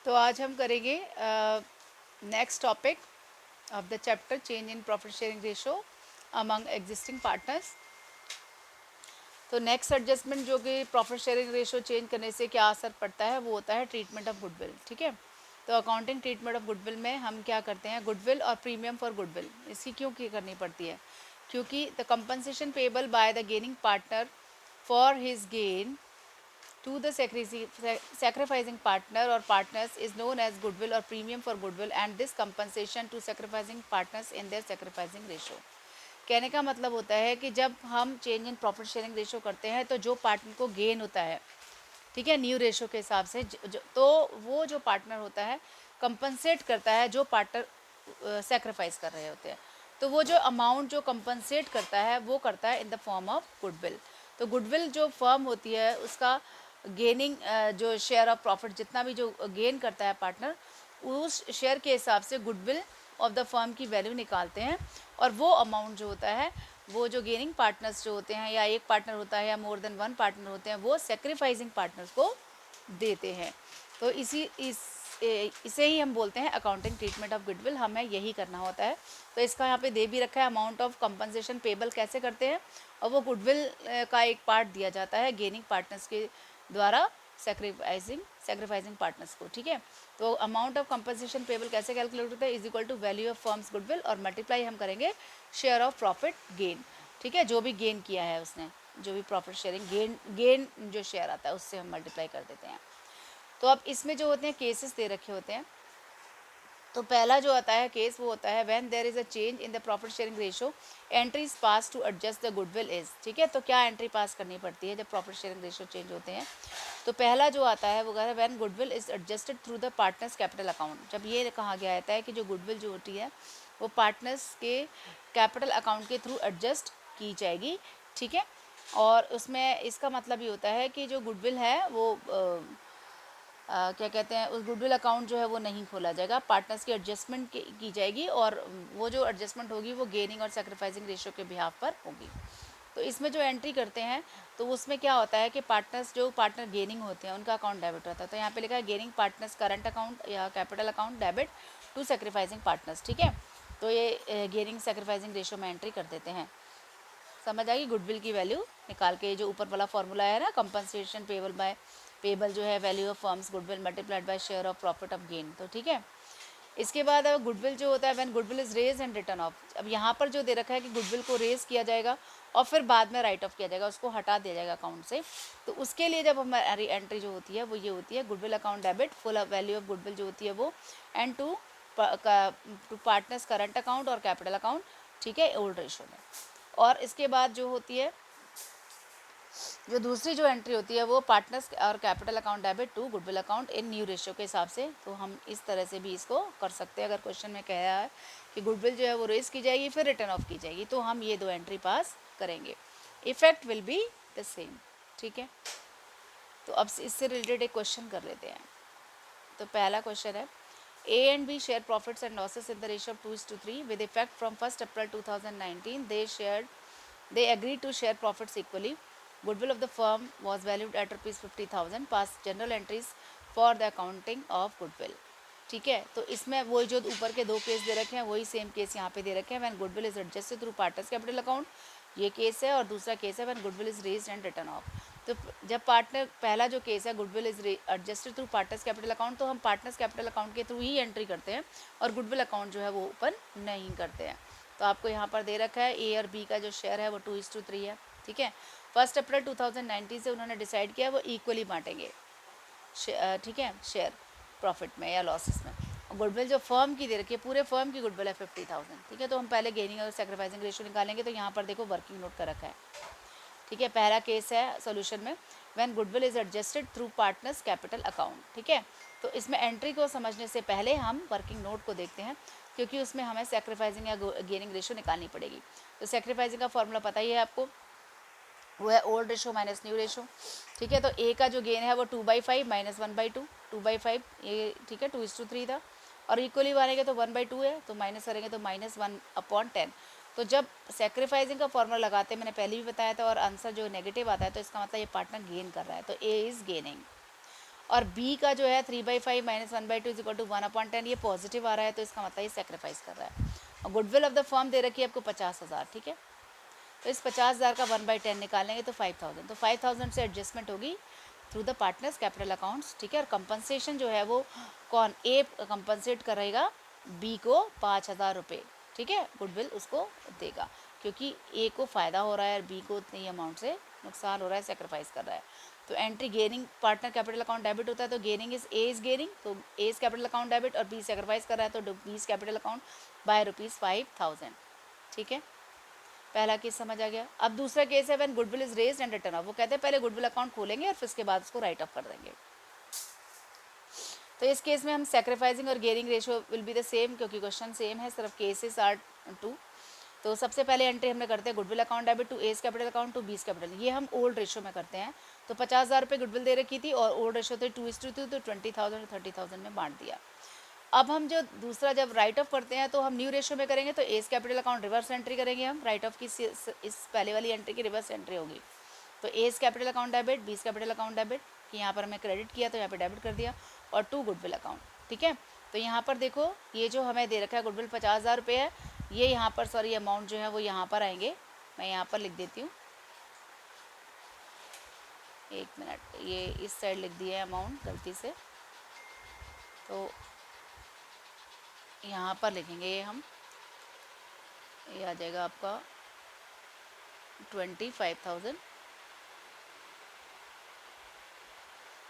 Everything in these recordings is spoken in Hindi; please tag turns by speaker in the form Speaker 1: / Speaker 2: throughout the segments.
Speaker 1: तो आज हम करेंगे next topic of the chapter change in profit sharing ratio among existing partners. तो नेक्स्ट एडजस्टमेंट जो कि प्रॉफिट शेयरिंग रेशो चेंज करने से क्या असर पड़ता है वो होता है ट्रीटमेंट ऑफ गुडविल। ठीक है, तो अकाउंटिंग ट्रीटमेंट ऑफ गुडविल में हम क्या करते हैं, गुडविल और प्रीमियम फॉर गुडविल इसकी क्यों की करनी पड़ती है, क्योंकि the compensation payable by the gaining partner for his gain to the sacrificing partner or partners is known as goodwill or premium for goodwill, and this compensation to sacrificing partners in their sacrificing ratio। कहने का मतलब होता है कि जब हम change in profit sharing ratio करते हैं तो जो पार्टनर को गेन होता है, ठीक है, न्यू रेशो के हिसाब से तो वो जो पार्टनर होता है कंपनसेट करता है जो पार्टनर सेक्रीफाइस कर रहे होते हैं। तो वो जो अमाउंट जो कंपनसेट करता है वो करता है in the form of goodwill. तो गुडविल जो फर्म होती है उसका गेनिंग जो शेयर ऑफ प्रॉफिट जितना भी जो गेन करता है पार्टनर, उस शेयर के हिसाब से गुडविल ऑफ द फर्म की वैल्यू निकालते हैं, और वो अमाउंट जो होता है वो जो गेनिंग पार्टनर्स जो होते हैं या एक पार्टनर होता है या मोर देन वन पार्टनर होते हैं वो सेक्रीफाइसिंग पार्टनर्स को देते हैं। तो इसे ही हम बोलते हैं अकाउंटिंग ट्रीटमेंट ऑफ गुडविल, हमें यही करना होता है। तो इसका यहाँ पे दे भी रखा है अमाउंट ऑफ कंपनसेशन पेबल कैसे करते हैं, और वो गुडविल का एक पार्ट दिया जाता है गेनिंग पार्टनर्स के द्वारा सेक्रीफाइसिंग पार्टनर्स को। ठीक है, तो अमाउंट ऑफ कंपनसेशन पेबल कैसे कैलकुलेट होता है, is equal to value of firm's goodwill और मल्टीप्लाई हम करेंगे शेयर ऑफ प्रॉफिट गेन। ठीक है, जो भी गेन किया है उसने, जो भी प्रॉफिट शेयरिंग गेन जो शेयर आता है उससे हम मल्टीप्लाई कर देते हैं। तो अब इसमें जो होते हैं केसेस दे रखे होते हैं। तो पहला जो आता है केस वो होता है when there is a change in the profit sharing ratio, entries pass to adjust the goodwill is. ठीक है, तो क्या एंट्री पास करनी पड़ती है जब प्रॉफिट शेयरिंग रेशो चेंज होते हैं। तो पहला जो आता है वो कहता है when goodwill is adjusted through the partners capital account. जब ये कहा गया रहता है कि जो गुडविल जो होती है वो पार्टनर्स के कैपिटल अकाउंट के थ्रू एडजस्ट की जाएगी। ठीक है, और उसमें इसका मतलब ये होता है कि जो गुडविल है वो क्या कहते हैं, उस गुडविल अकाउंट जो है वो नहीं खोला जाएगा, पार्टनर्स की एडजस्टमेंट की जाएगी, और वो जो एडजस्टमेंट होगी वो गेनिंग और सेक्रीफाइसिंग रेशियो के बिहाफ पर होगी। तो इसमें जो एंट्री करते हैं तो उसमें क्या होता है कि पार्टनर्स जो पार्टनर गेनिंग होते हैं उनका अकाउंट डेबिट होता है। तो यहाँ पे लिखा है गेनिंग पार्टनर्स करंट अकाउंट या capital account debit to sacrificing partners. ठीक है, तो ये गेनिंग सेक्रीफाइसिंग रेशियो में एंट्री कर देते हैं। समझ आएगी, गुडविल की वैल्यू निकाल के जो ऊपर वाला फॉर्मूला है ना, कंपनसेशन पेबल जो है value of firm's goodwill multiplied by share of profit of gain. तो ठीक है, इसके बाद अब गुडविल जो होता है when goodwill is raise and written off. अब यहाँ पर जो दे रखा है कि गुडविल को रेज किया जाएगा और फिर बाद में राइट ऑफ किया जाएगा, उसको हटा दिया जाएगा अकाउंट से। तो उसके लिए जब हमारी एंट्री जो होती है वो ये होती है goodwill account debit full value of goodwill जो होती है वो, and to partners current account और कैपिटल अकाउंट। ठीक है, ओल्ड रेशो में। और इसके बाद जो होती है जो दूसरी जो एंट्री होती है वो पार्टनर्स और capital account debit to goodwill account in new ratio के हिसाब से। तो हम इस तरह से भी इसको कर सकते हैं। अगर क्वेश्चन में कह रहा है कि गुडविल जो है वो रेज की जाएगी फिर रिटर्न ऑफ की जाएगी, तो हम ये दो एंट्री पास करेंगे, effect will be the same. ठीक है, तो अब इससे रिलेटेड एक क्वेश्चन कर लेते हैं। तो पहला क्वेश्चन है A and B share profits and losses in the ratio of 2:3 with effect from 1st April 2019. They agreed to share profits equally. Goodwill of the firm was valued at rupees 50,000. Pass general entries for the accounting of goodwill. ठीक है, तो इसमें वो जो ऊपर के दो केस दे रखे हैं वही सेम केस यहाँ पे दे रखे हैं। When goodwill is adjusted through partners capital account, ये केस है, और दूसरा केस है when goodwill is raised and written of. तो जब पार्टनर पहला जो केस है goodwill is adjusted through partners capital account, तो हम पार्टनर्स कैपिटल अकाउंट के थ्रू ही एंट्री करते हैं और गुडविल अकाउंट जो है वो ओपन नहीं करते हैं। तो आपको यहाँ पर दे रखा है ए और बी का जो शेयर है वो 2:3 है। ठीक है, 1 अप्रैल 2019 से उन्होंने डिसाइड किया वो इक्वली बांटेंगे, ठीक है, शेयर प्रॉफिट में या लॉसेस में। गुडविल जो फर्म की दे रखी है, पूरे फर्म की गुडविल है 50,000। ठीक है, तो हम पहले गेनिंग और सेक्रीफाइसिंग रेशियो निकालेंगे। तो यहाँ पर देखो वर्किंग नोट का रखा है। ठीक है, पहला केस है सॉल्यूशन में when goodwill is adjusted through partners capital account. ठीक है, तो इसमें एंट्री को समझने से पहले हम वर्किंग नोट को देखते हैं, क्योंकि उसमें हमें सेक्रीफाइसिंग या गेनिंग रेशियो निकालनी पड़ेगी। तो सेक्रीफाइसिंग का फॉर्मूला पता ही है आपको, वो है old ratio minus new ratio. ठीक है, तो ए का जो गेन है वो 2/5 माइनस 1/2, 2/5 ये। ठीक है, 2:3 था, और इक्वली मानेंगे तो 1/2 है, तो माइनस करेंगे तो -1/10। तो जब सेक्रीफाइसिंग का फॉर्मूला लगाते हैं, मैंने पहले भी बताया था, और आंसर जो नेगेटिव आता है तो इसका मतलब ये पार्टनर गेन कर रहा है, तो ए इज़ गेनिंग। और बी का जो है 3/5 माइनस 1/2 इज इक्वल टू 1/10, ये पॉजिटिव आ रहा है तो इसका मतलब ये सेक्रीफाइस कर रहा है। और गुडविल ऑफ द फर्म दे रखी है आपको 50,000, ठीक है। तो इस 50,000 का 1/10 निकालेंगे तो 5,000, तो 5,000 से एडजस्टमेंट होगी through the partners capital accounts, ठीक है। और कंपनसेशन जो है वो कौन, ए कंपनसेट करेगा बी को 5,000 रुपये, ठीक है, गुडविल उसको देगा, क्योंकि ए को फ़ायदा हो रहा है और बी को उतनी अमाउंट से नुकसान हो रहा है, सेक्रीफाइस कर रहा है। तो entry gaining partner capital account debit होता है, तो gaining is A is gaining, तो A is capital account debit और बी सेक्रीफाइस कर रहा है तो B is capital account by ₹5,000, ठीक है। पहला केस समझ आ गया। अब दूसरा केस है when goodwill is raised and written of, वो कहते हैं पहले गुडविल अकाउंट खोलेंगे और फिर उसके बाद उसको राइट ऑफ कर देंगे। तो इस केस में हम सेक्रीफाइसिंग और gaining ratio will be the same, क्योंकि क्वेश्चन सेम है, सिर्फ केसेस आर 2। तो सबसे पहले एंट्री हमने करते हैं goodwill account debit to A's capital account to B's capital, ये हम ओल्ड रेशियो में करते हैं। तो 50,000 रुपये गुडविल दे रखी थी और ओल्ड रेशियो थे 2:2, तो 20,000 और 30,000 में बांट दिया। अब हम जो दूसरा जब राइट ऑफ करते हैं तो हम न्यू रेशियो में करेंगे, तो S capital account reverse entry करेंगे हम, राइट ऑफ की इस पहले वाली एंट्री की रिवर्स एंट्री होगी। तो एस कैपिटल अकाउंट डेबिट, बीस कैपिटल अकाउंट डेबिट, कि यहाँ पर हमें क्रेडिट किया तो यहाँ पे डेबिट कर दिया, और टू गुडविल अकाउंट, ठीक है। तो यहाँ पर देखो ये जो हमें दे रखा है गुडविल 50,000 रुपये है, ये यहाँ पर सॉरी अमाउंट जो है वो यहाँ पर आएंगे, मैं यहाँ पर लिख देती हूँ, एक मिनट, ये इस साइड लिख दिया है अमाउंट गलती से, तो यहाँ पर लिखेंगे ये हम, ये आ जाएगा आपका 25,000,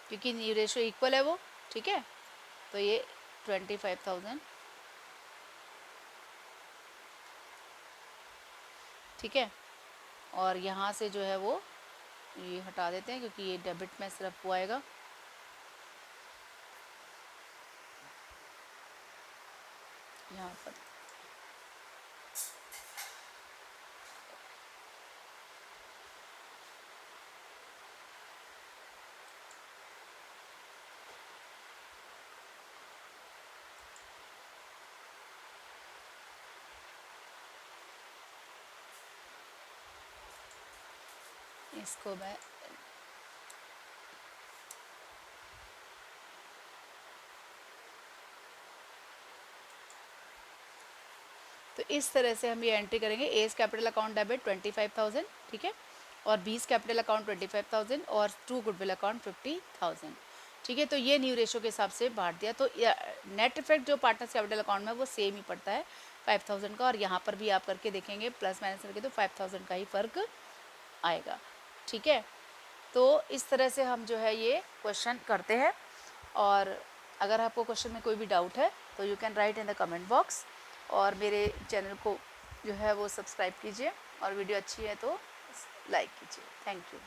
Speaker 1: क्योंकि न्यू रेशियो इक्वल है वो, ठीक है। तो ये 25,000, ठीक है। और यहाँ से जो है वो ये हटा देते हैं, क्योंकि ये डेबिट में सिर्फ वो आएगा, यहाँ पर इसको मैं तो इस तरह से हम ये एंट्री करेंगे, एस कैपिटल अकाउंट डेबिट 25,000, ठीक है, और बीस कैपिटल अकाउंट 25,000 और टू गुडविल अकाउंट 50,000, ठीक है। तो ये न्यू रेशो के हिसाब से बांट दिया, तो नेट इफेक्ट जो पार्टनर्स कैपिटल अकाउंट में वो सेम ही पड़ता है 5,000 का, और यहाँ पर भी आप करके देखेंगे प्लस माइनस करके तो 5,000 का ही फ़र्क आएगा, ठीक है। तो इस तरह से हम जो है ये क्वेश्चन करते हैं, और अगर आपको क्वेश्चन में कोई भी डाउट है तो you can write in the comment box, और मेरे चैनल को जो है वो सब्सक्राइब कीजिए, और वीडियो अच्छी है तो लाइक कीजिए। Thank you.